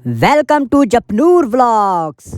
Welcome to Japnoor Vlogs.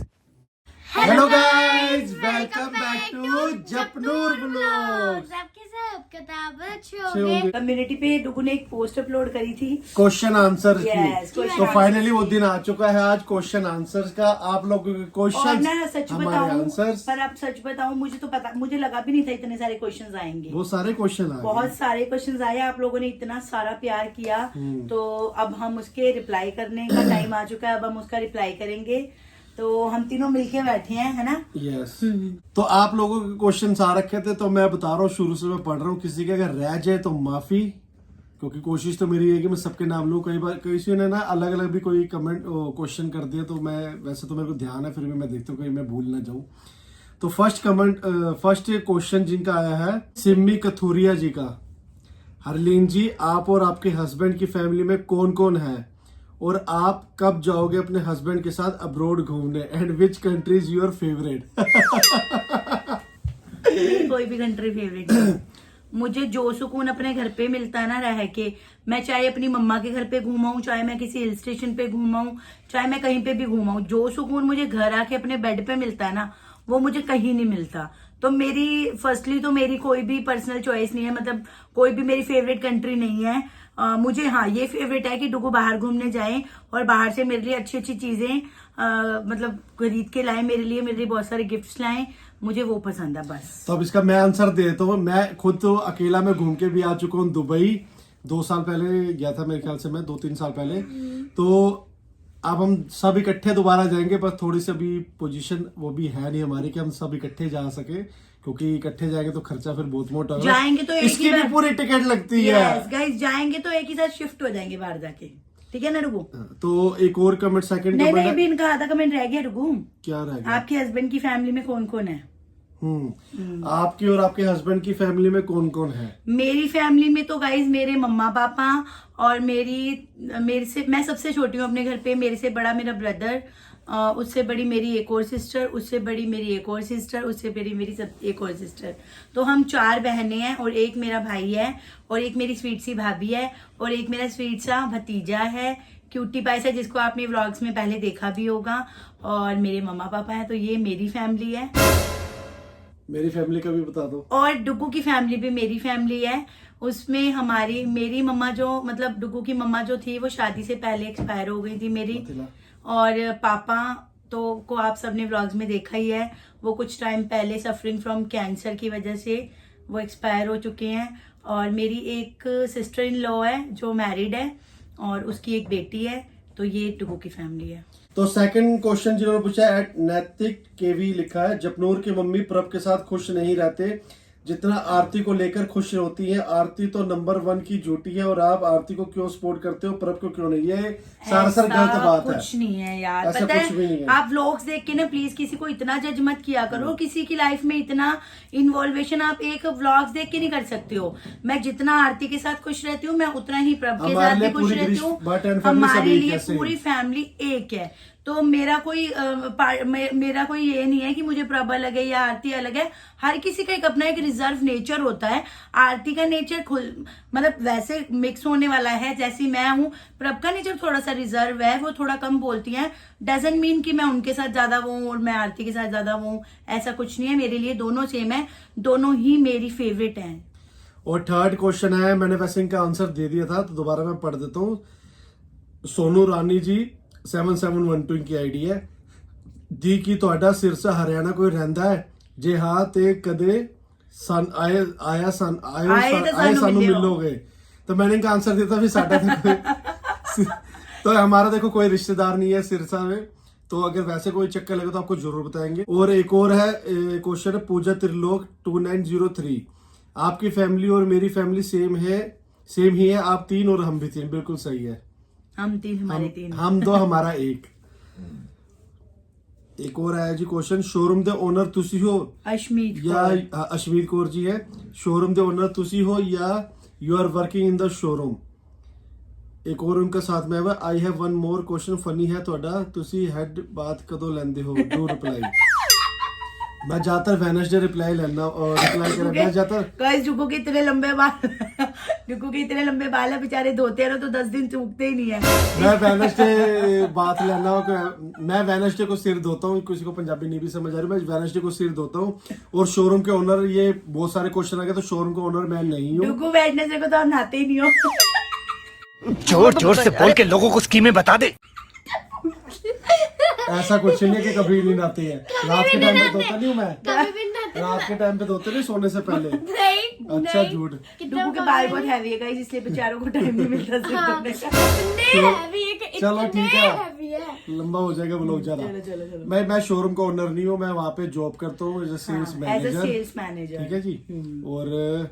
Hello guys, welcome back to Japnoor vlogs. आपके सब किताबें अच्छे होंगे। कम्युनिटी पे डुगू ने एक पोस्ट अपलोड करी थी। क्वेश्चन आंसर Yes, की question तो answers फाइनली वो दिन आ चुका है आज क्वेश्चन आंसर्स का। आप लोगों के और क्वेश्चन मैं सच हमारे बताऊं, आंसर्स, पर अब सच बताऊं, मुझे तो पता, मुझे लगा भी नहीं था इतने सारे क्वेश्चंस आएंगे। वो सारे क्वेश्चन आ बहुत गए। सारे क्वेश्चंस आए, आप लोगों ने इतना सारा प्यार किया, तो अब हम उसके रिप्लाई करने का टाइम आ चुका है। अब हम उसका रिप्लाई करेंगे, तो हम तीनों मिलके बैठे हैं, है ना। यस, तो आप लोगों के क्वेश्चन आ रखे थे, तो मैं बता रहा हूँ, शुरू से मैं पढ़ रहा हूँ। किसी के अगर रह जाए तो माफी, क्योंकि कोशिश तो मेरी है कि मैं सबके नाम लूँ। कई बार किसी ने ना अलग अलग भी कोई कमेंट क्वेश्चन कर दिया, तो मैं वैसे तो मेरे को ध्यान है, फिर भी मैं देखता हूँ कहीं मैं भूल ना जाऊँ। तो फर्स्ट क्वेश्चन जिनका आया है सिम्मी कथूरिया जी का। हरलीन जी, आप और आपके हस्बैंड की फैमिली में कौन कौन है, और आप कब जाओगे अपने हस्बैंड के साथ अब्रॉड घूमने, and which country is your favourite? कोई भी कंट्री फेवरेट है। मुझे जो सुकून अपने घर पे मिलता है ना रह के, मैं चाहे अपनी मम्मा के घर पे घूमाऊं, चाहे मैं किसी हिल स्टेशन पे घूमाऊं, चाहे मैं कहीं पे भी घूमाऊं, जो सुकून मुझे घर आके अपने बेड पे मिलता है ना, वो मुझे कहीं नहीं मिलता। तो मेरी फर्स्टली तो मेरी कोई भी पर्सनल चॉइस नहीं है, मतलब कोई भी मेरी फेवरेट कंट्री नहीं है। मुझे हाँ ये फेवरेट है कि डुगू बाहर घूमने जाए और बाहर से मेरे लिए अच्छी अच्छी चीजें मतलब खरीद के लाए, मेरे लिए बहुत सारे गिफ्ट्स लाए, मुझे वो पसंद है बस। तो अब इसका मैं आंसर देता हूँ। मैं खुद तो अकेला मैं घूम के भी आ चुका हूँ दुबई। 2 साल पहले गया था मेरे ख्याल से, मैं 2-3 साल पहले। तो अब हम सब इकट्ठे दोबारा जाएंगे, पर थोड़ी सी अभी पोजीशन वो भी है नहीं हमारी कि हम सब इकट्ठे जा सके, क्योंकि इकट्ठे जाएंगे तो खर्चा फिर बहुत मोटा होगा। जाएंगे तो एक ही इसकी भी बार- पूरी टिकट लगती है। यस गाइस, जाएंगे तो एक ही साथ शिफ्ट हो जाएंगे बाहर जाके, ठीक है ना डुगू। तो एक और कमेंट, सेकंड नहीं कमेंट नहीं, भी इनका आधा कमेंट रह गया डुगू। क्या रह गया? आपके हस्बैंड की फैमिली में कौन कौन है? आपकी और आपके हस्बैंड की फैमिली में कौन कौन है? मेरी फैमिली में तो गाइज मेरे मम्मा पापा और मेरे से मैं सबसे छोटी हूँ अपने घर पे। मेरे से बड़ा मेरा ब्रदर, उससे बड़ी मेरी एक और सिस्टर, उससे बड़ी मेरी एक और सिस्टर, उससे बड़ी मेरी एक और सिस्टर। तो हम 4 बहनें हैं, और एक मेरा भाई है, और एक मेरी स्वीट सी भाभी है, और एक मेरा स्वीट सा भतीजा है, क्यूटी पाई सा, जिसको आपने व्लॉग्स में पहले देखा भी होगा। और मेरे मम्मा पापा है। तो ये मेरी फैमिली है। मेरी फैमिली का भी बता दो। और डुगू की फैमिली भी मेरी फैमिली है। उसमें मेरी मम्मा जो, मतलब डुगू की मम्मा जो थी, वो शादी से पहले एक्सपायर हो गई थी मेरी। और पापा तो को आप सबने व्लॉग्स में देखा ही है, वो कुछ टाइम पहले सफरिंग फ्रॉम कैंसर की वजह से वो एक्सपायर हो चुके हैं। और मेरी एक सिस्टर इन लॉ है जो मैरिड है, और उसकी एक बेटी है। तो ये डुगू की फैमिली है। तो सेकंड क्वेश्चन जिन्होंने पूछा है, नैतिक केवी लिखा है, जपनूर की मम्मी प्रभ के साथ खुश नहीं रहते जितना आरती को लेकर खुश होती है। आरती तो नंबर 1 की झूठी है, और आप आरती को क्यों सपोर्ट करते हो, प्रभ को क्यों नहीं? ये सरासर गलत बात है। कुछ नहीं है यार, ऐसा पता कुछ भी नहीं है। है। आप व्लॉग्स देख के ना प्लीज किसी को इतना जज मत किया करो, किसी की लाइफ में इतना इन्वॉल्वेशन आप एक व्लॉग्स देख के नहीं कर सकते हो। मैं जितना आरती के साथ खुश रहती हूँ, मैं उतना ही प्रभ के साथ भी खुश रहती हूँ। हमारे लिए पूरी फैमिली एक है। तो मेरा कोई ये नहीं है कि मुझे प्रभ अलग है या आरती अलग है। हर किसी का एक अपना एक रिजर्व नेचर होता है। आरती का नेचर मतलब वैसे मिक्स होने वाला है, जैसी मैं हूँ। प्रभ का नेचर थोड़ा सा रिजर्व है, वो थोड़ा कम बोलती हैं। डजंट मीन कि मैं उनके साथ ज्यादा वो और मैं आरती के साथ ज्यादा वो, ऐसा कुछ नहीं है। मेरे लिए दोनों सेम है, दोनों ही मेरी फेवरेट हैं। और थर्ड क्वेश्चन है, मैंने वैसे इनका आंसर दे दिया था, तो दोबारा मैं पढ़ देता हूँ। सोनू रानी जी 7712 की आईडी है। दी की ਤੁਹਾਡਾ सिरसा हरियाणा कोई रहंदा है जे हाँ ते कदे आया सानू मिलोगे? तो मैंने इनका आंसर दिया था भी साडा तो हमारा देखो कोई रिश्तेदार नहीं है सिरसा में, तो अगर वैसे कोई चक्कर लगे तो आपको जरूर बताएंगे। और एक और है क्वेश्चन है, पूजा त्रिलोक 2903, आपकी फैमिली और मेरी फैमिली सेम ही है, आप 3 और हम भी 3। बिल्कुल सही है, हम 3 हमारे 3। हम 2 हमारा 1। एक और आया जी क्वेश्चन, शोरूम दे ओनर तुसी हो अश्मीत या अश्मीत कौर जी है, शोरूम दे ओनर तुसी हो या you are working in the showroom? एक और उनका साथ में है, I have one more question funny है ਤੁਹਾਡਾ, तुसी हेड बात कदों लेंदे हो? Do reply. मैं ज्यादातर वेडनेसडे रिप्लाई लेना और रिप्लाई करना ज्यादातर। गाइस जुगो के इतने लंबे बाल डुगू के इतने लंबे बाल है, बेचारे धोते रहो तो 10 दिन चूकते ही नहीं है। मैं वेनसडे बात लेना मैं वेनसडे को सिर धोता हूँ, किसी को पंजाबी नहीं भी समझ आ रही, मैं वेनसडे को सिर धोता हूँ। और शोरूम के ओनर, ये बहुत सारे क्वेश्चन आ गए, तो शोरूम का ओनर मैं नहीं हूँ। डुगू वेडनेसडे को तो आप नहाते ही नहीं हो। जोर जोर से बोल के लोगों को स्कीमें बता दे। ऐसा कुछ नहीं है कि कभी नहीं नहाते हैं। रात के टाइम पे धोता नहीं हूँ मैं, कभी भी नहाते रात के टाइम पे धोते नहीं सोने से पहले। नहीं अच्छा नहीं। झूठ। डुगू के बाल बहुत हैवी है गाइस, इसलिए बेचारों को टाइम नहीं मिलता सिर हाँ, करने का। इतने heavy है कि चलो इतने ठीक है। heavy है। लंबा हो जाएगा वो लोग ज्यादा। चलो चलो चलो। मैं शोरूम का ओनर नहीं हूँ, मैं वहाँ पे जॉब करता हूँ as a sales as a manager. Sales manager. ठीक है जी। और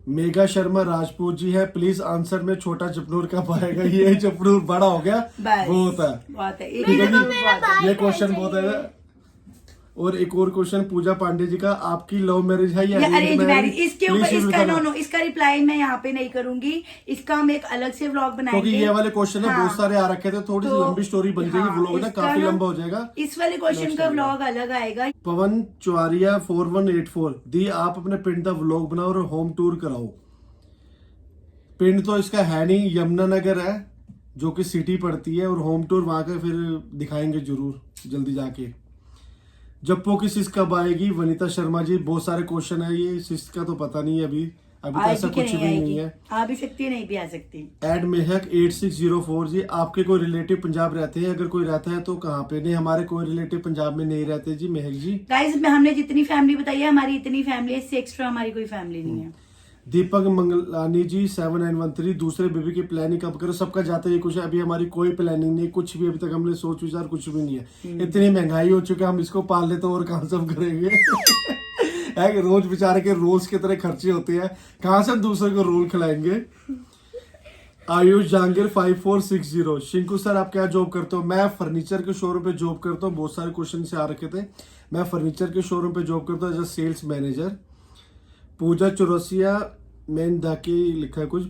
मेगा शर्मा राजपूत जी है, प्लीज आंसर में छोटा चपनूर कब आएगा? ये चपनूर बड़ा हो गया, बस। वो होता है। बहुत है, एक ठीक है ही जी। बहुत है। ये क्वेश्चन बहुत है। और एक और क्वेश्चन पूजा पांडे जी का, आपकी लव मैरिज है या ये अरेंज मैरिज? इसके ऊपर Please इसका बताना। नो इसका रिप्लाई मैं यहाँ पे नहीं करूंगी, इसका हम एक अलग से व्लॉग बनाएंगे। क्योंकि ये वाले क्वेश्चन है हाँ। बहुत सारे आ रखे थे, थोड़ी सी तो- लंबी स्टोरी बन जाएगी, हाँ, व्लॉग ना इसका काफी ना- लंबा हो जाएगा। इस वाले क्वेश्चन का व्लॉग अलग आएगा। पवन चौरिया 4184 दी, आप अपने पिंड का व्लॉग बनाओ और होम टूर कराओ। पिंड तो इसका है नहीं, यमुनानगर है जो कि सिटी पड़ती है, और होम टूर वहां का फिर दिखाएंगे जरूर जल्दी जाके। जप्पो की सिस्ट कब आएगी? वनीता शर्मा जी, बहुत सारे क्वेश्चन है, ये सिस्ट का तो पता नहीं है अभी तो ऐसा आएगी कि कुछ भी नहीं नहीं आएगी? है। आ भी सकती है, नहीं भी आ सकती। एड मेहक 8604 जी, आपके कोई रिलेटिव पंजाब रहते हैं? अगर कोई रहता है तो कहाँ पे? नहीं, हमारे कोई रिलेटिव पंजाब में नहीं रहते जी मेहक जी। गाइस हमने जितनी फैमिली बताई है, हमारी इतनी फैमिली है, इससे एक्स्ट्रा हमारी कोई फैमिली नहीं है। दीपक मंगलानी जी 7913, दूसरे बेबी की प्लानिंग कब करो? सबका जाता है ये कुछ, अभी हमारी कोई प्लानिंग नहीं, कुछ भी अभी तक हमने सोच विचार कुछ भी नहीं है। इतनी महंगाई हो चुकी है, हम इसको पाल लेते और कहाँ से हम करेंगे? है कि रोज बेचारे के रोज की तरह खर्चे होते हैं, कहाँ से हम दूसरे को रोल खिलाएंगे? आयुष जहांगीर 5460, शिंकू सर आप क्या जॉब करते हो? मैं फर्नीचर के शोरूम पे जॉब करता हूँ, बहुत सारे क्वेश्चन से आ रखे थे। मैं फर्नीचर के शोरूम पे जॉब करता हूँ एज अ सेल्स मैनेजर। पूजा चौरसिया मैंने दाके लिखा है कुछ,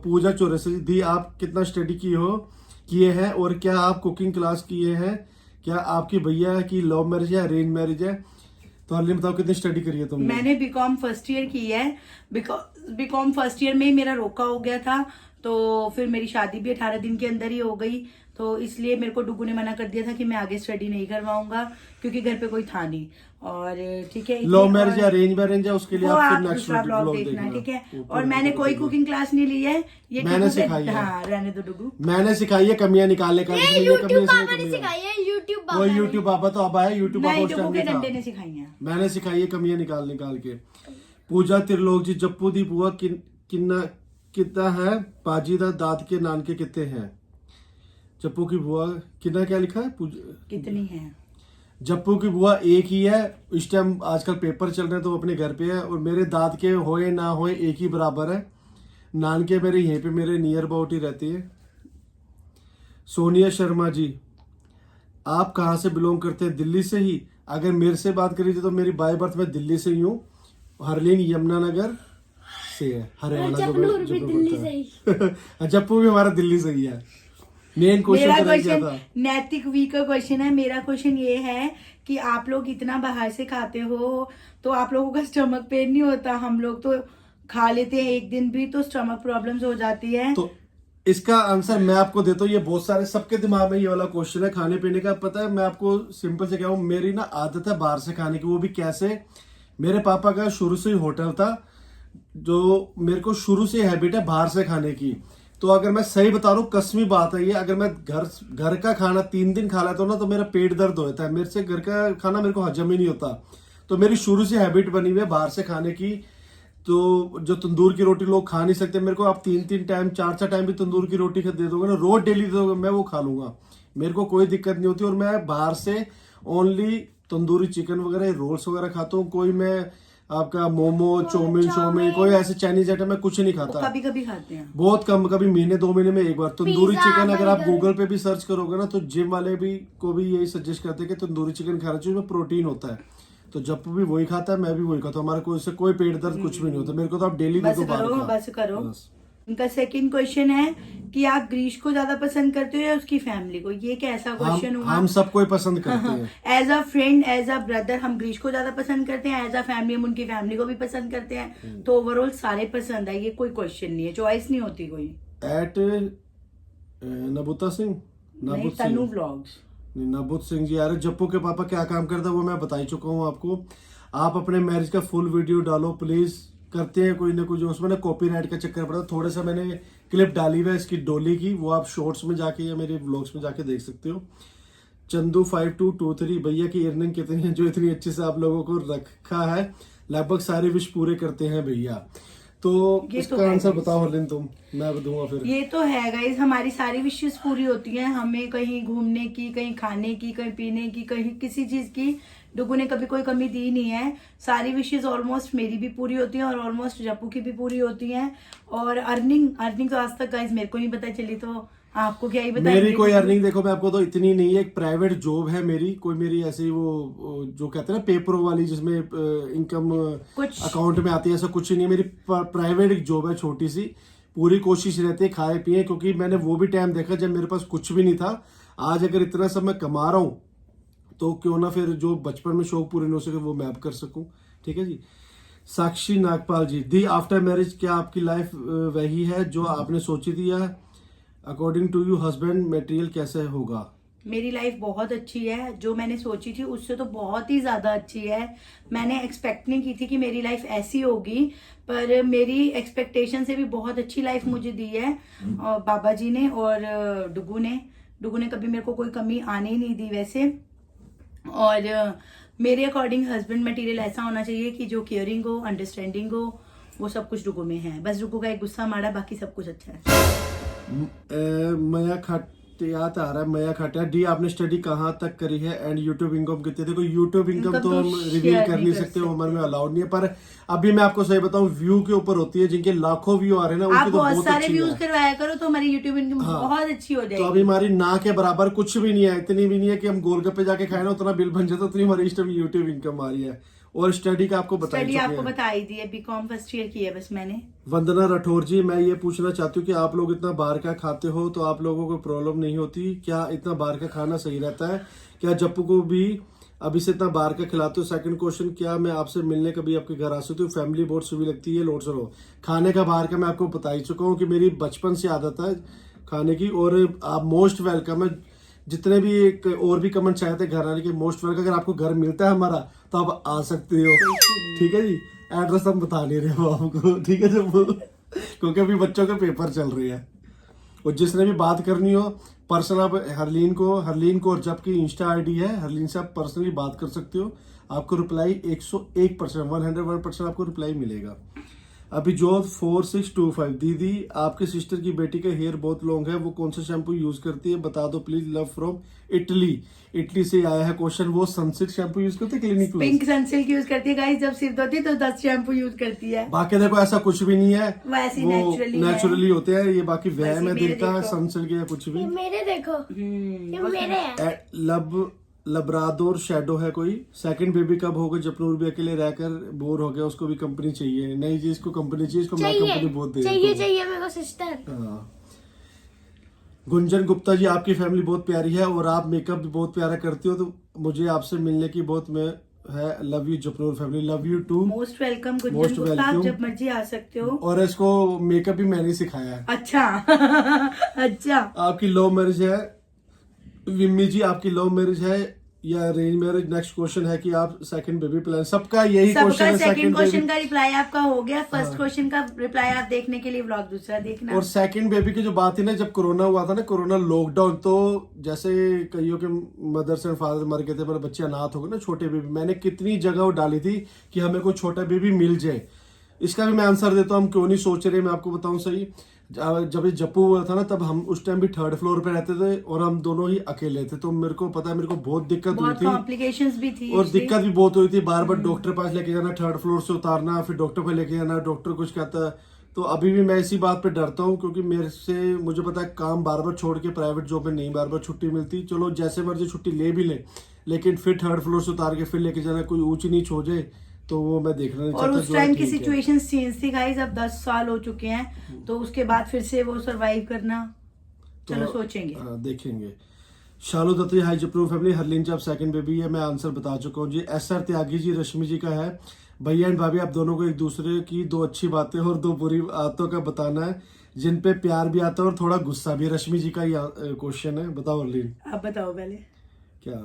पूजा चौरसिया दी, आप कितना स्टडी किए हैं और क्या आप कुकिंग क्लास किए हैं? क्या आपकी भैया की लव मैरिज है अरेंज मैरिज है? तो अली बताओ कितनी स्टडी करी है तुमने? मैंने बीकॉम फर्स्ट ईयर की है। बीकॉम फर्स्ट ईयर में ही मेरा रोका हो गया था, तो फिर मेरी शादी भी 18 दिन के अंदर ही हो गई, तो इसलिए मेरे को डुगू ने मना कर दिया था कि मैं आगे स्टडी नहीं करवाऊंगा, क्योंकि घर पे कोई था नहीं। और ठीक है, लव मैरिज या अरेंज मैरिज है उसके लिए वो आप आप फिर नेक्स्ट दूसरा ब्लॉग देखना, ठीक है। और मैंने कोई कुकिंग क्लास नहीं ली है, ये मैंने डुगू से- सिखाई है। हाँ, रहने दो डुगू। मैंने सिखाई है कमियां निकालने का। इसमें ये यूट्यूब कमियां, इसमें पापा ने कमियां। सिखाई है, यूट्यूब वो पापा ने। यूट्यूब पापा तो अब आया, यूट्यूब पापा नहीं, उस डुगू टाइम के नहीं डंडे ने था। सिखाई है। मैंने सिखाई है कमियां निकाल के। पूजा त्रिलोक जी, जप्पू दी बुआ कितना है? पाजी दा दाद के नान के कितने हैं? जप्पू की बुआ कितना क्या लिखा है? कितनी है? जप्पू की बुआ एक ही है। इस टाइम आजकल पेपर चल रहे हैं तो वो अपने घर पे है, और मेरे दाद के होए ना होए एक ही बराबर है। नान के मेरे यहीं पे मेरे नियर अबाउट ही रहती है। सोनिया शर्मा जी, आप कहाँ से बिलोंग करते हैं? दिल्ली से ही। अगर मेरे से बात करी तो मेरी बाय बर्थ मैं दिल्ली से ही हूँ, हरलीन यमुनानगर से है, हरियाणा। जपनूर भी दिल्ली से ही। जप्पू भी हमारा दिल्ली से ही है। मेन मेरा क्वेश्चन क्या था? क्वेश्चन नैतिक वी का क्वेश्चन है। मेरा क्वेश्चन ये है कि आप लोग इतना बाहर से खाते हो तो आप लोगों का स्टमक पेन नहीं होता? हम लोग तो खा लेते हैं एक दिन भी तो स्टमक प्रॉब्लम्स हो जाती है। तो इसका आंसर मैं आपको देता हूँ। ये बहुत सारे सबके दिमाग में ये वाला क्वेश्चन है खाने पीने का। पता है, मैं आपको सिंपल से कहूँ, मेरी ना आदत है बाहर से खाने की। वो भी कैसे? मेरे पापा का शुरू से ही होटल था, जो मेरे को शुरू से हैबिट है बाहर से खाने की। तो अगर मैं सही बता रहा हूँ, कसमी बात है ये, अगर मैं घर का खाना 3 दिन खा लेता हूँ ना तो मेरा पेट दर्द होता है। मेरे से घर का खाना मेरे को हजम ही नहीं होता। तो मेरी शुरू से हैबिट बनी हुई है बाहर से खाने की। तो जो तंदूर की रोटी लोग खा नहीं सकते, मेरे को आप 3-3 टाइम 4-4 टाइम भी तंदूर की रोटी दे दोगे ना, रोज डेली दे दोगे, मैं वो खा लूंगा, मेरे को कोई दिक्कत नहीं होती। और मैं बाहर से ओनली तंदूरी चिकन वगैरह रोल्स वगैरह खाता हूँ। कोई मैं आपका मोमो चौमिन कोई ऐसे चाइनीज आइटम मैं कुछ नहीं खाता। कभी कभी खाते हैं, बहुत कम, कभी महीने 2 महीने में एक बार। तंदूरी पिज़्ज़ा, चिकन अगर आप बर्गर। गूगल पे भी सर्च करोगे ना तो जिम वाले भी को भी यही सजेस्ट करते हैं कि तंदूरी चिकन खाना चाहिए, उसमें प्रोटीन होता है। तो जब भी वही खाता है, मैं भी वही खाता हूँ। हमारा कोई पेट दर्द कुछ भी नहीं होता। मेरे को तो आप डेली बस देखो बाहर करो का। बस करो। बस। उनका सेकंड क्वेश्चन है कि आप ग्रीश को ज्यादा पसंद करते हो या उसकी फैमिली को। ये कैसा क्वेश्चन हुआ? हम सबको ही पसंद करते हैं। As a friend, as a brother हम ग्रीश को ज्यादा पसंद करते हैं, एज अ फैमिली हम उनकी फैमिली को भी पसंद करते हैं। तो ओवरऑल सारे पसंद है, ये कोई क्वेश्चन नहीं है, चॉइस नहीं होती कोई। एट नबूता सिंह, नहीं, तनु व्लॉग्स। नबूत सिंह जी यार, जप्पू के पापा क्या काम करते हैं वो मैं बता ही चुका हूँ आपको। आप अपने मैरिज का फुल वीडियो डालो प्लीज। करते हैं कोई ना कोई, जो उसमें ना कॉपीराइट का चक्कर पड़ा। थोड़ा सा मैंने क्लिप डाली हुई है इसकी डोली की, वो आप शॉर्ट्स में जाके या मेरे व्लॉग्स में जाके देख सकते हो। चंदू 5223 भैया की अर्निंग कितनी है जो इतनी अच्छे से आप लोगों को रखा है? लगभग सारे विश पूरे करते हैं भैया। तो इसका आंसर बताओ हरलिन तुम, मैं दूंगा फिर। ये तो है गाइस, हमारी सारी विशेष पूरी होती हैं। हमें कहीं घूमने की, कहीं खाने की, कहीं पीने की, कहीं किसी चीज की डुगू ने कभी कोई कमी दी नहीं है। सारी विशेष ऑलमोस्ट मेरी भी पूरी होती हैं और ऑलमोस्ट जप्पू की भी पूरी होती हैं। और अर्निंग तो आज तक गाइस मेरे को नहीं पता चली, तो आपको क्या ही बताएं। मेरी कोई अर्निंग देखो मैं आपको तो इतनी नहीं है। एक प्राइवेट जॉब है मेरी, कोई मेरी ऐसी वो जो कहते हैं ना पेपरों वाली जिसमें इनकम कुछ अकाउंट में आती है, ऐसा कुछ नहीं है। मेरी प्राइवेट एक जॉब है छोटी सी। पूरी कोशिश रहती है खाए पिए, क्योंकि मैंने वो भी टाइम देखा जब मेरे पास कुछ भी नहीं था। आज अगर इतना सब मैं कमा रहा हूँ तो क्यों ना फिर जो बचपन में शौक पूरे नहीं हो सके वो मैं अब कर सकूं। ठीक है जी। साक्षी नागपाल जी, दी आफ्टर मैरिज क्या आपकी लाइफ वही है जो आपने सोची थी या according to you husband material कैसे होगा? मेरी लाइफ बहुत अच्छी है, जो मैंने सोची थी उससे तो बहुत ही ज्यादा अच्छी है। मैंने एक्सपेक्ट नहीं की थी कि मेरी लाइफ ऐसी होगी, पर मेरी एक्सपेक्टेशन से भी बहुत अच्छी लाइफ मुझे दी है और बाबा जी ने और डुगू ने कभी मेरे को कोई कमी आने ही नहीं दी वैसे। और मेरे अकॉर्डिंग हस्बैंड मटेरियल ऐसा होना चाहिए कि जो केयरिंग हो, अंडरस्टैंडिंग हो, वो सब कुछ डुगू में है। बस डुगू का एक गुस्सा मारा, बाकी सब कुछ अच्छा है। मया खटियात आ रहा है, मया खटिया डी आपने स्टडी कहाँ तक करी है एंड यूट्यूब इनकम कितनी? देखो यूट्यूब इनकम तो हम रिवील कर नहीं सकते, उम्र में अलाउड नहीं है। पर अभी मैं आपको सही बताऊं, व्यू के ऊपर होती है। जिनके लाखों व्यू आ रहे हैं ना, आप उनकी तो बहुत बहुत सारे अच्छी व्यूज है। करवाया करो तो हमारी यूट्यूब इनकम बहुत अच्छी हो तो जाएगी। अभी हमारी ना के बराबर कुछ भी नहीं है, इतनी भी नहीं है कि हम गोलगप्पे जाके खाए ना उतना बिल बन जाता, उतनी हमारी इस टाइम यूट्यूब इनकम आ रही है। और स्टडी का आपको स्टडी आपको बताया, बता ही दी है, बीकॉम फर्स्ट ईयर की है बस मैंने। वंदना राठौर जी, मैं ये पूछना चाहती हूँ कि आप लोग इतना बाहर का खाते हो तो आप लोगों को प्रॉब्लम नहीं होती क्या? इतना बाहर का खाना सही रहता है क्या? जप्पू को भी अभी से इतना बाहर का खिलाते हो? सेकंड क्वेश्चन, क्या मैं आपसे मिलने कभी आपके घर आ सकती हूँ? फैमिली बहुत सुवी लगती है। लोट सरो खाने का बाहर का मैं आपको बता ही चुका हूँ कि मेरी बचपन से आदत है खाने की। और आप मोस्ट वेलकम है। जितने भी एक और भी कमेंट्स आए थे घर आने के, मोस्ट वेलकम। अगर आपको घर मिलता है हमारा तो आप आ सकते हो। ठीक है जी। एड्रेस हम बता नहीं रहे हो आपको, ठीक है जब क्योंकि अभी बच्चों के पेपर चल रहे हैं। और जिसने भी बात करनी हो पर्सनल, आप हरलीन को और जब की इंस्टा आईडी है हरलीन से आप पर्सनली बात कर सकते हो। आपको रिप्लाई 101%, 101% आपको रिप्लाई मिलेगा। अभी जो 4625, दीदी आपके सिस्टर की बेटी का हेयर बहुत लॉन्ग है, वो कौन सा शैम्पू यूज करती है बता दो प्लीज, लव फ्रॉम इटली से आया है क्वेश्चन। वो सनसिल्क शैम्पू यूज करती है, clinic plus pink Sunsilk use करती है गाइस। जब सिर धोती है तो 10 शैम्पू यूज करती है। बाकी देखो ऐसा कुछ भी नहीं है, वो ऐसी वो नेचुरली नेचुरली होते हैं ये। बाकी वह वैसे में मेरे दिखता है देखो। सनसिल्क या कुछ भी। ये मेरे देखो, ये मेरे हैं। लब्राडोर शेडो है कोई। सेकंड बेबी कब होगा? जपनूर भी अकेले रहकर बोर हो गया, उसको भी कंपनी चाहिए। नहीं जी, इसको कंपनी चाहिए, इसको मैं कंपनी बहुत दे चाहिए मेरे को सिस्टर। हाँ। गुंजन गुप्ता जी, आपकी फैमिली बहुत प्यारी है और आप मेकअप भी बहुत प्यारा करती हो, तो मुझे आपसे मिलने की बहुत में है। Love you Japnoor family, love you too. Most welcome Gunjan Most Gupta, आप welcome। जब मर्जी आ सकते हो। और इसको मेकअप भी मैंने ही सिखाया है। अच्छा अच्छा। आपकी लव मैरिज है विम्मी जी, आपकी लव मैरिज है या अरेंज मैरिज? नेक्स्ट क्वेश्चन है कि आप सेकंड बेबी प्लान, सबका यही क्वेश्चन सबका है। सेकंड क्वेश्चन बेबी का रिप्लाई आपका हो गया, फर्स्ट क्वेश्चन का रिप्लाई आप देखने के लिए व्लॉग दूसरा देखना। और सेकंड बेबी की जो बात थी ना, जब कोरोना हुआ था ना, कोरोना लॉकडाउन, तो जैसे कईयों के मदर्स एंड फादर मर गए थे, मेरे बच्चे अनाथ हो गए ना, छोटे बेबी, मैंने कितनी जगह वो डाली थी कि हमें कोई छोटा बेबी मिल जाए। इसका भी मैं आंसर देता हूँ, हम क्यों नहीं सोच रहे। मैं आपको बताऊं सही, जब ये जप्पू हुआ था ना, तब हम उस टाइम भी 3rd फ्लोर पे रहते थे और हम दोनों ही अकेले थे। तो मेरे को पता है, मेरे को बहुत दिक्कत हुई बहुत थी कॉम्प्लिकेशंस भी थी और इसलिए। दिक्कत भी बहुत हुई थी। बार बार डॉक्टर पास लेके जाना, 3rd फ्लोर से उतारना, फिर डॉक्टर को लेके जाना, डॉक्टर कुछ कहता है। तो अभी भी मैं इसी बात पे डरता हूँ, क्योंकि मुझे पता है काम बार बार छोड़ के प्राइवेट जॉब में नहीं बार बार छुट्टी मिलती। चलो जैसे मर्जी छुट्टी ले भी ले, लेकिन फिर 3rd फ्लोर से उतार के फिर लेके जाना, कोई ऊंच नीच हो जाए तो वो मैं देखना नहीं और चाहता। उस जो है टाइम की ठीक है। सिचुएशन चेंज थी गाइस, अब 10 साल हो चुके हैं, तो उसके बाद फिर से वो सरवाइव करना, चलो सोचेंगे। हाँ, देखेंगे। शालू दत्ती हाई जपरू फैमिली, हरलीन जी आप सेकंड बेबी है, मैं आंसर बता चुका हूँ जी। SR त्यागी जी रश्मि जी का है, भैया एंड भाभी आप दोनों को एक दूसरे की 2 अच्छी बातें और 2 बुरी आदतों का बताना है जिन पे प्यार भी आता है और थोड़ा गुस्सा भी। रश्मि जी का ये क्वेश्चन है, बताओ हरलीन। आप बताओ पहले। क्या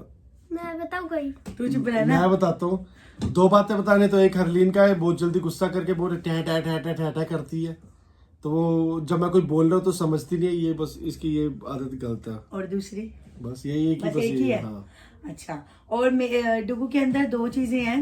मैं बताऊँ कोई? तू चुप रहना। मैं बताता हूँ, 2 बातें बताने। तो एक हरलीन का है, बहुत जल्दी गुस्सा करके बहुत टै टै टै टै टै टै करती है, तो वो जब मैं कोई बोल रहा हूँ तो समझती नहीं है, ये बस इसकी ये आदत गलत है। और दूसरी बस यही है कि बस बस एक ही यही है। हाँ। अच्छा, और डुगू के अंदर 2 चीजें हैं।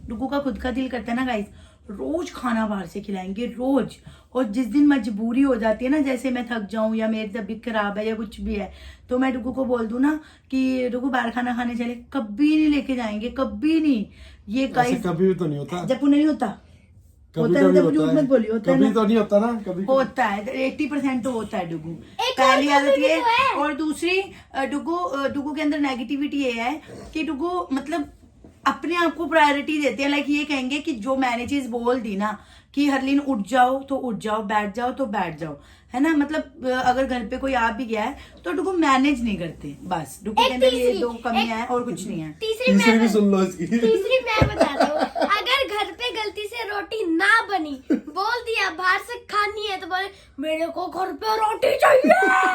डुगू का खुद का दिल करता है ना गाइस, रोज खाना बाहर से खिलाएंगे रोज, और जिस दिन मजबूरी हो जाती है ना, जैसे मैं थक जाऊं या मेरी तबीयत खराब है या कुछ भी है, तो मैं डुगू को बोल दूं ना कि डुगू बाहर खाना खाने चले, कभी नहीं लेके जाएंगे, कभी नहीं। ये ऐसे गाइस कभी भी तो नहीं होता, जब नहीं होता, कभी होता है कभी मतलब होता झूठ है, मत बोलिए, होता है कभी ना? तो नहीं होता ना, कभी होता है, 80% तो होता है डुगू। एक पहली और आदत कमी ये, भी तो है। और दूसरी डुगू के अंदर नेगेटिविटी ये है कि डुगू मतलब अपने आप को प्रायोरिटी देते हैं। लाइक ये कहेंगे कि जो मैंने चीज बोल दी ना कि हरलीन उठ जाओ तो उठ जाओ, बैठ जाओ तो बैठ जाओ, है ना, मतलब अगर घर पे कोई आ भी गया है तो डुगू मैनेज नहीं करते। बस डुगू के एक अंदर ये तीसरी, 2 कमियां एक- हैं और कुछ नहीं है। तीसरी तीसरी भी मैं सुन लो इसकी। तीसरी मैं बताता हूँ। अगर घर पे गलती से रोटी ना बनी, बोल दिया बाहर से खानी है, तो बोले मेरे को घर पे रोटी चाहिए,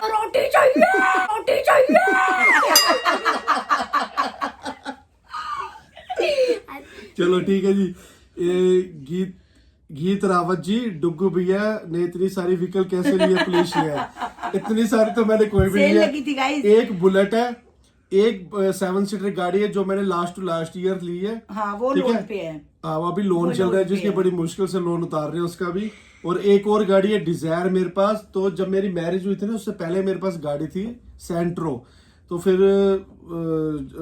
रोटी चाहिए, रोटी चाहिए। चलो ठीक है जी। गीत गीत रावत जी, डुग्गू भैया ने इतनी सारी व्हीकल कैसे लिए, प्लीज शेयर। इतनी सारी तो मैंने कोई भी सेल नहीं लगी थी गाइस। एक बुलेट है, एक 7 सीटर गाड़ी है जो मैंने लास्ट टू लास्ट ईयर ली है। हाँ, वो ठीक लोन है? पे है। हाँ, वो अभी लोन वो चल रहा है लोन पे जिसकी है। बड़ी मुश्किल से लोन उतार रहे हैं उसका भी। और एक और गाड़ी है डिजायर मेरे पास। तो जब मेरी मैरिज हुई थी ना, उससे पहले मेरे पास गाड़ी थी सेंट्रो। तो फिर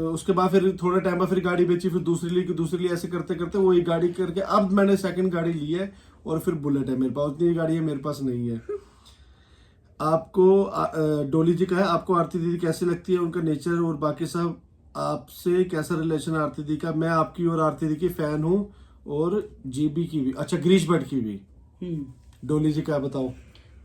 उसके बाद फिर थोड़े टाइम बाद फिर गाड़ी बेची, फिर दूसरी ली, ऐसे करते करते वो एक गाड़ी करके अब मैंने सेकंड गाड़ी ली है, और फिर बुलेट है मेरे पास। उतनी गाड़ी है मेरे पास नहीं है। आपको डोली जी का है, आपको आरती दीदी कैसी लगती है, उनका नेचर और बाकी सब, आपसे कैसा रिलेशन है आरती दीदी का? मैं आपकी और आरती दीदी की फैन हूँ, और जीबी की भी, अच्छा ग्रीश भट्ट की भी। डोली जी का बताओ।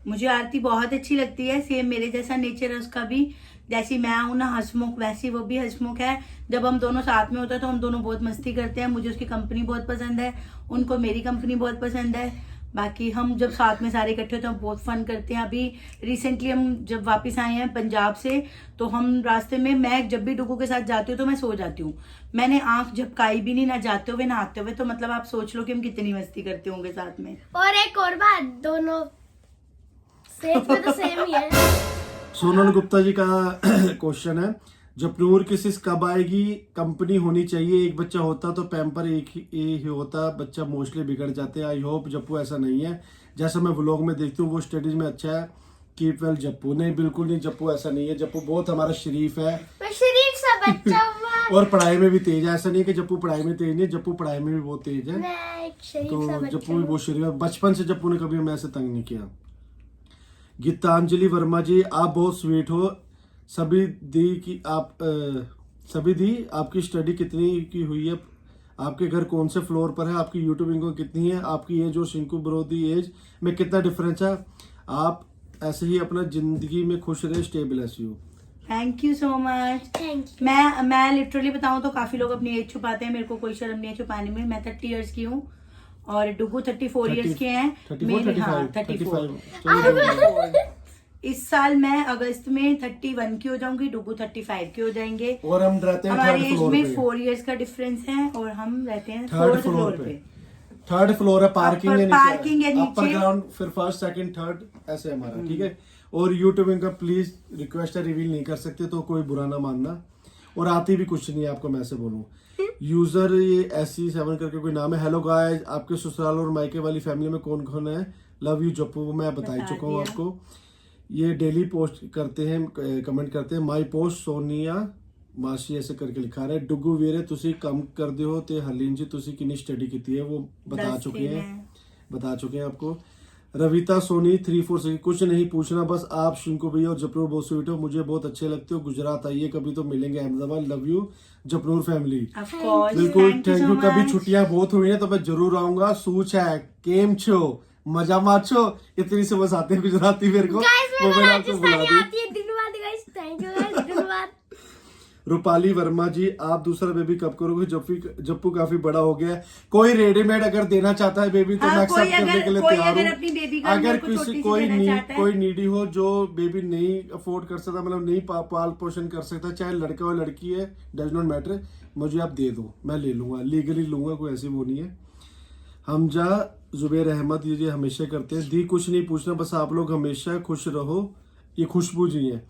मुझे आरती बहुत अच्छी लगती है, सेम मेरे जैसा नेचर है उसका भी। जैसी मैं हूं ना हंसमुख, वैसी वो भी हंसमुख है। जब हम दोनों साथ में होते हैं तो हम दोनों बहुत मस्ती करते हैं। मुझे उसकी कंपनी बहुत पसंद है, उनको मेरी कंपनी बहुत पसंद है। बाकी हम जब साथ में सारे इकट्ठे होते हैं हम बहुत फन करते हैं। अभी रिसेंटली हम जब वापस आए हैं पंजाब से, तो हम रास्ते में, मैं जब भी डुगू के साथ जाती हूँ तो मैं सो जाती हूँ। मैंने आंख झपकाई भी नहीं, ना जाते हुए ना आते हुए। तो मतलब आप सोच लो कि हम कितनी मस्ती करते होंगे साथ में। और एक और बात, दोनों सेज में तो सेम ही है। सोनल गुप्ता जी का क्वेश्चन है, जपनूर की सिस कब आएगी? कंपनी होनी चाहिए। एक बच्चा होता तो पैम्पर एक ही होता, बच्चा मोस्टली बिगड़ जाते हैं। आई होप जप्पू ऐसा नहीं है, जैसा मैं व्लॉग में देखती हूँ वो स्टडीज में अच्छा है। Keep well Jappu. नहीं, बिल्कुल नहीं, जप्पू ऐसा नहीं है। जप्पू बहुत हमारा शरीफ है, मैं शरीफ सा बच्चा हुआ। और पढ़ाई में भी तेज है। ऐसा नहीं है कि जप्पू पढ़ाई में तेज नहीं, जप्पू पढ़ाई में भी बहुत तेज है। मैं एक शरीफ सा तो बच्चा जप्पू भी हूँ। बहुत शरीफ है। बचपन से जप्पू ने कभी हमें ऐसे तंग नहीं किया। गीतांजलि वर्मा जी, आप बहुत स्वीट हो। सभी दी आपकी स्टडी कितनी की हुई है? आपके घर कौन से फ्लोर पर है? आपकी यूट्यूब इनकम कितनी है? आपकी एज और शिंकू ब्रो दी एज में कितना डिफरेंस है? आप ऐसे ही अपना जिंदगी में खुश रहे, stay bless you. Thank you so much. Thank you. मैं लिटरली बताऊं तो काफी लोग अपनी एज छुपाते हैं, मेरे को कोई शर्म नहीं है छुपाने में। मैं 30 इयर्स की हूँ और डुगू 34 इयर्स के हैं। 34, हाँ 35, 34। इस साल मैं अगस्त में 31 की हो जाऊंगी, डुगू 35 के हो जाएंगे। और हम रहते हैं हमारे थर्ड एज फ्लोर में पे। 4 इयर्स का डिफरेंस है, और हम रहते हैं थर्ड 4th फ्लोर फ्लोर पे। पे। थर्ड फ्लोर है, पार्किंग है नीचे, पार्किंग है नीचे। अपर ग्राउंड, फिर फर्स्ट सेकंड थर्ड, ऐसे हमारा। ठीक है। और यूट्यूब इनका प्लीज रिक्वेस्ट है, रिवील नहीं कर सकते तो कोई बुरा ना मानना। और आती भी कुछ नहीं है आपको, मैं ऐसे बोलूं। यूजर ये SC7 करके कोई नाम है। हेलो गाइस, आपके ससुराल और मायके वाली फैमिली में कौन कौन है? लव यू जप्पू, मैं बता चुका हूँ आपको। ये डेली पोस्ट करते हैं, कमेंट करते हैं। माई पोस्ट सोनिया मासी ऐसे करके लिखा रहा है। डुगू वीरे तुसी कम कर दे हो ते हरलीन जी तुसी कितनी स्टडी की है, वो बता चुके हैं आपको। रविता सोनी 346 कुछ नहीं पूछना, बस आप शिंकू भैया और जपनूर बहुत स्वीट हो, मुझे बहुत अच्छे लगते हो, गुजरात आइए कभी तो मिलेंगे Ahmedabad, love you Japnoor family. Of course, बिल्कुल thank you thank so you. कभी much. छुट्टियां बहुत हुई हैं तो मैं जरूर आऊंगा। सूच है केम छो मजा माचो, इतनी से बस आते हैं गुजराती मेरे को, गाइस वो मैं मैंने आपको बुला राजस्थानी दी। आती है दिन बाद गाइस, थैंक यू गाइस दिन बाद। रूपाली वर्मा जी आप दूसरा बेबी कब करोगे? जप्पू काफी बड़ा हो गया है, कोई रेडीमेड अगर देना चाहता है बेबी तो हाँ, मैं कोई एक्सेप्ट करने के लिए कोई तैयार अगर हूँ। अपनी बेबी का अगर मेरे को किसी छोटी सी कोई देना चाहता है। कोई नीडी हो जो बेबी नहीं अफोर्ड कर सकता, मतलब नहीं पाल पोषण कर सकता, चाहे लड़का हो लड़की है, डज नॉट मैटर, मुझे आप दे दो, मैं ले लूंगा, लीगली लूंगा, कोई ऐसी वो नहीं है। हमजा जुबैर अहमद ये हमेशा करते हैं, दी कुछ नहीं पूछना, बस आप लोग हमेशा खुश रहो, ये खुशबू जी है,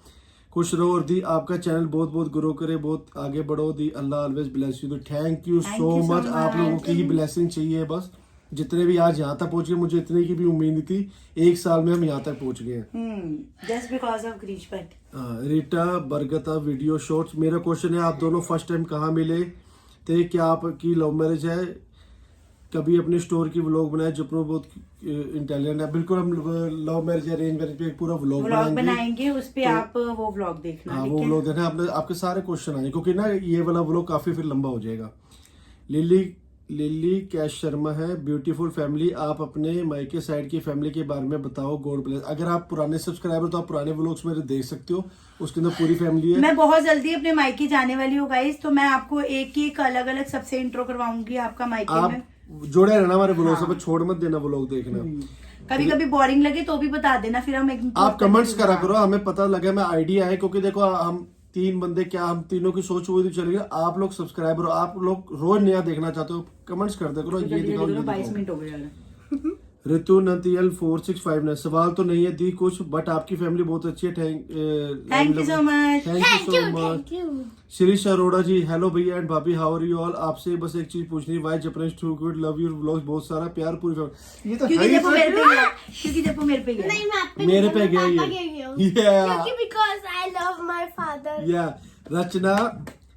खुश रहो, और दी आपका चैनल बहुत बहुत ग्रो करे, बहुत आगे बढ़ो, दी अल्लाह ऑलवेज ब्लेस यू। तो थैंक यू सो मच, आप लोगों की ही ब्लेसिंग चाहिए बस। जितने भी आज यहाँ तक पहुंच गए, मुझे इतने की भी उम्मीद नहीं थी, एक साल में हम यहाँ तक पहुंच गए हैं। Just because of Girish Bhatt. रीटा बरगता वीडियो शॉर्ट्स, मेरा क्वेश्चन है आप दोनों फर्स्ट टाइम कहाँ मिले थे? क्या आपकी लव मैरिज है? कभी अपने स्टोर की व्लॉग बनाए, जपनू बहुत इंटेलिजेंट है। बिल्कुल हम लव मैरिज अरेंज मैरिज पे एक पूरा व्लॉग बनाएंगे, उस पे आप वो व्लॉग देखना। हाँ ठीक वो है? व्लॉग देखना, आपके सारे क्वेश्चन आएंगे, क्योंकि ना ये वाला व्लॉग काफी फिर लंबा हो जाएगा। लिली कैश शर्मा है, ब्यूटीफुल फैमिली, आप अपने मायके साइड की फैमिली के बारे में बताओ, गॉड ब्लेस। अगर आप पुराने सब्सक्राइबर तो आप पुराने व्लॉग्स मेरे देख सकते हो, उसके अंदर पूरी फैमिली है। मैं बहुत जल्दी अपने मायके जाने वाली हूँ गाइस, तो मैं आपको एक एक अलग अलग सबसे इंट्रो करवाऊंगी आपका मायके में। आप जोड़े रहना हमारे व्लॉग से, छोड़ मत देना व्लॉग देखना। कभी कभी बोरिंग लगे तो भी बता देना, फिर हम आप कमेंट्स करा करो, हमें पता लगे, हमें आइडिया है, क्योंकि देखो हम तीन बंदे, क्या हम तीनों की सोच वही तो चलेगी। आप लोग सब्सक्राइबर हो, आप लोग रोज नया देखना चाहते हो, कमेंट्स करते करो, ये दिखाओ, ये 22 दिखाओ। मिनट हो गए। ऋतु नतियल 4659, सवाल तो नहीं है दी कुछ, बट आपकी फैमिली बहुत अच्छी है, thank you so much. Thank you so much. Thank you. Shirish Arora ji hello भैया एंड भाभी, हाउ आर यू ऑल? आपसे बस एक चीज पूछनी, why Japanese too good, love your vlogs, बहुत सारा प्यार पूरी फैमिली। ये तो क्योंकि है ही जब वो सर। मेरे पे गया, क्योंकि जब वो मेरे पे गया। नहीं मैं आप पे मेरे नहीं, पे मैं गया पापा ये। के गया हूँ। Yeah. क्योंकि because I love my father. या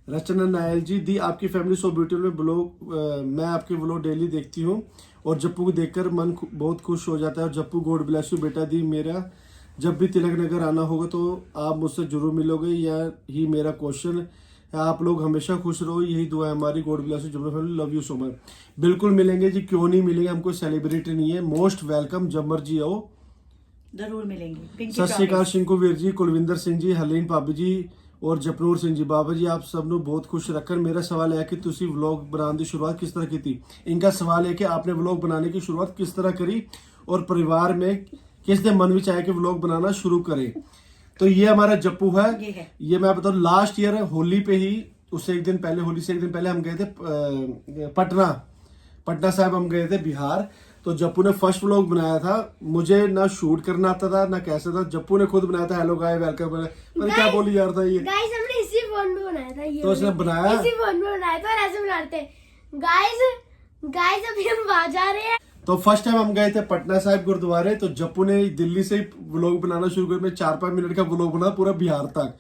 रचना नायल जी, दी आपकी फैमिली सो ब्यूटीफुल ब्लॉग, मैं आपके व्लॉग डेली देखती हूँ और जप्पू को देखकर मन बहुत खुश हो जाता है। और जप्पू गॉड ब्लेस यू बेटा, दी मेरा जब भी तिलक नगर आना होगा तो आप मुझसे जरूर मिलोगे, यह ही मेरा क्वेश्चन है। आप लोग हमेशा खुश रहो, यही दुआ है हमारी, God bless you Jappu family, love you so much. बिल्कुल मिलेंगे जी, क्यों नहीं मिलेंगे, हमको सेलिब्रिटी नहीं है, मोस्ट वेलकम, जब मर्जी आओ, जरूर मिलेंगे। पिंकी सत श्री अकाल प्रॉमिस। शिंकू वीर जी, कुलविंदर सिंह जी, हलीन भाभी जी और जपनूर सिंह जी। बाबा जी आप सब ਨੂੰ बहुत खुश रखकर। मेरा सवाल है कि ਤੁਸੀਂ व्लॉग बनाने की शुरुआत किस तरह की थी? इनका सवाल है कि आपने व्लॉग बनाने की शुरुआत किस तरह करी और परिवार में किस ने मन में आया कि व्लॉग बनाना शुरू करे? तो ये हमारा जप्पू है, ये मैं बताऊं लास्ट ईयर होली पे ही, उससे एक दिन पहले, होली से एक दिन पहले हम गए थे पटना साहब, हम गए थे बिहार। तो जप्पू ने फर्स्ट व्लॉग बनाया था, मुझे ना शूट करना आता था ना कैसे था, जप्पू ने खुद बनाया था, हेलो गाय वेलकम, मैंने क्या बोली यार था ये, गाइस हमने इसी फोन में बनाया था ये, तो उसने बनाया, इसी फोन में बनाया था और ऐसे बनाते गाइस अभी हम वहां जा रहे हैं। तो फर्स्ट टाइम हम गए थे पटना साहिब गुरुद्वारे, तो जप्पू ने दिल्ली से व्लॉग बनाना शुरू किया, मैं 4-5 मिनट का व्लॉग बना पूरा बिहार तक।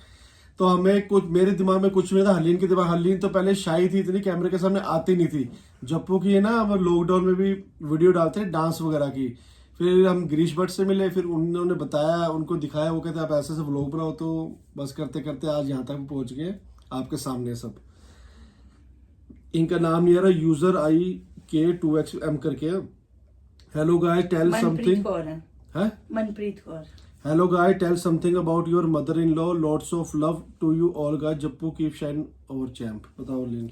तो हमें कुछ, मेरे दिमाग में कुछ नहीं था, हलीन के दिमाग, हलीन तो पहले शाही थी, इतनी कैमरे के सामने आती नहीं थी। जप्पू की है ना, हम लॉकडाउन में भी वीडियो डालते हैं डांस वगैरह की। फिर हम गिरीश भट्ट से मिले, फिर उन्होंने बताया, उनको दिखाया, वो कहते आप ऐसे से व्लॉग बनाओ, तो बस करते करते आज यहाँ तक पहुंच गए आपके सामने सब। इनका नाम नहीं आ रहा, यूजर IK2XM करके। Hello guys tell Manpreet something Kaur है। Manpreet Kaur. Hello guys tell something about your mother in law, lots of love to you all guys, Jappu keep shine over champ. बताओ लिन।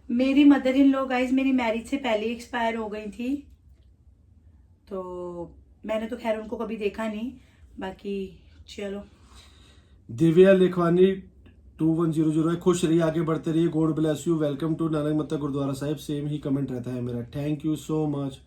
मेरी मदर इन लॉ गाइस मेरी मैरिज से पहले expire हो गई थी, तो मैंने तो खैर उनको कभी देखा नहीं, बाकी चलो। दिव्या लेखवानी 2100 है, खुश रहिए, आगे बढ़ते रहिए, God bless you, welcome to Nanak Matta Gurudwara Sahib, same ही कमेंट रहता है मेरा, थैंक यू सो मच।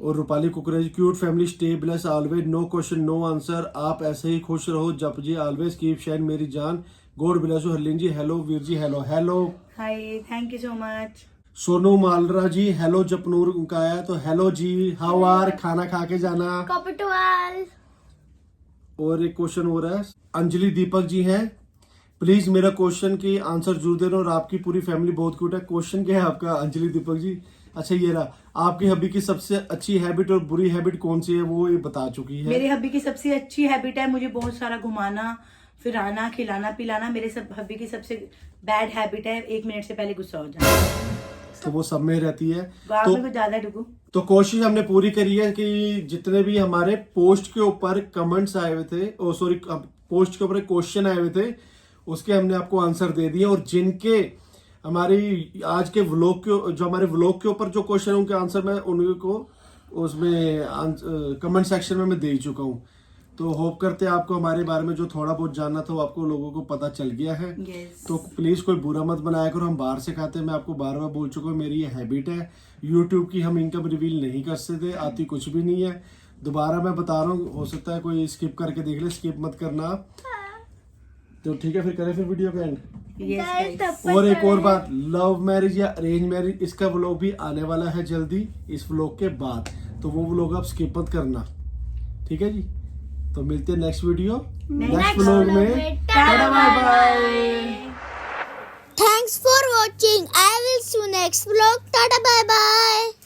और Rupali Kukreja, cute family, stay bless always, no question no answer, आप ऐसे ही खुश रहो, जप जी ऑलवेज कीप शाइन मेरी जान, God bless you. Harleen ji hello, Veer ji hello, hello hi, thank you so much. Sonu Malra ji hello, Japnoor का आया तो हेलो जी, हाउ आर, खाना खा के जाना। कॉपिटवाल। और एक क्वेश्चन हो रहा है, अंजलि दीपक जी हैं, प्लीज मेरा क्वेश्चन की आंसर जरूर देना, और आपकी पूरी फैमिली बहुत क्यूट है। क्वेश्चन क्या है आपका अंजलि दीपक जी? अच्छा ये रहा, आपकी हबी की सबसे अच्छी हैबिट और बुरी हैबिट कौन सी है वो ये बता चुकी है। मेरे हब्बी की सबसे अच्छी हैबिट है मुझे बहुत सारा घुमाना फिराना खिलाना पिलाना। मेरे सब हब्बी की सबसे बैड हैबिट है 1 मिनट से पहले गुस्सा हो जाना। तो वो सब में रहती है। गाँव में कुछ ज्यादा डुगू। तो कोशिश हमने पूरी करी है कि जितने भी हमारे पोस्ट के ऊपर कमेंट्स आए हुए थे, ओ सॉरी पोस्ट के ऊपर क्वेश्चन आए हुए थे, उसके हमने आपको आंसर दे दिए। और जिनके हमारी आज के व्लॉग के जो हमारे व्लॉग के ऊपर जो क्वेश्चन है उनके आंसर मैं उनको उसमें कमेंट सेक्शन में मैं दे ही चुका हूँ। तो होप करते हैं आपको हमारे बारे में जो थोड़ा बहुत जानना था वो आपको लोगों को पता चल गया है। Yes. तो प्लीज कोई बुरा मत बनाया करो, हम बाहर से खाते हैं। मैं आपको बार बार बोल चुका हूँ मेरी ये हैबिट है। यूट्यूब की हम इनकम रिवील नहीं कर सकते, आती कुछ भी नहीं है। दोबारा मैं बता रहा हूँ, हो सकता है कोई स्किप करके देख ले, स्किप मत करना आप। तो ठीक है, फिर करें फिर वीडियो का एंड। Yes, guys. और एक और बात, लव मैरिज या अरेंज मैरिज इसका व्लॉग भी आने वाला है जल्दी इस व्लॉग के बाद, तो वो व्लॉग आप स्किप मत करना, ठीक है जी। तो मिलते हैं नेक्स्ट वीडियो नेक्स्ट व्लॉग में। Tata bye bye. Thanks for watching. I will see you next vlog. Tata bye bye.